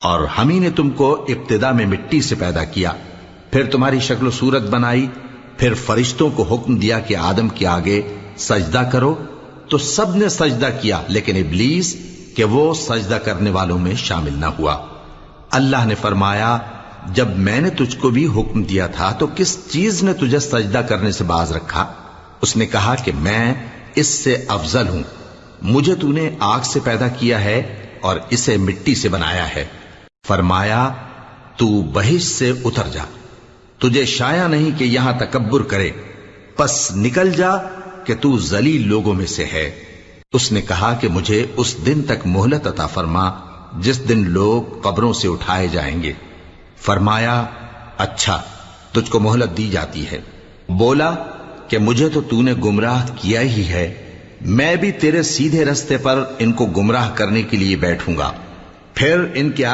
اور ہم ہی نے تم کو ابتدا میں مٹی سے پیدا کیا، پھر تمہاری شکل و صورت بنائی، پھر فرشتوں کو حکم دیا کہ آدم کے آگے سجدہ کرو، تو سب نے سجدہ کیا لیکن ابلیس کہ وہ سجدہ کرنے والوں میں شامل نہ ہوا۔ اللہ نے فرمایا جب میں نے تجھ کو بھی حکم دیا تھا تو کس چیز نے تجھے سجدہ کرنے سے باز رکھا؟ اس نے کہا کہ میں اس سے افضل ہوں، مجھے تو نے آگ سے پیدا کیا ہے اور اسے مٹی سے بنایا ہے۔ فرمایا تو بہشت سے اتر جا، تجھے شایع نہیں کہ یہاں تکبر کرے، پس نکل جا کہ تو ذلیل لوگوں میں سے ہے۔ اس نے کہا کہ مجھے اس دن تک مہلت عطا فرما جس دن لوگ قبروں سے اٹھائے جائیں گے۔ فرمایا اچھا، تجھ کو مہلت دی جاتی ہے۔ بولا کہ مجھے تو نے گمراہ کیا ہی ہے، میں بھی تیرے سیدھے رستے پر ان کو گمراہ کرنے کے لیے بیٹھوں گا، پھر ان کے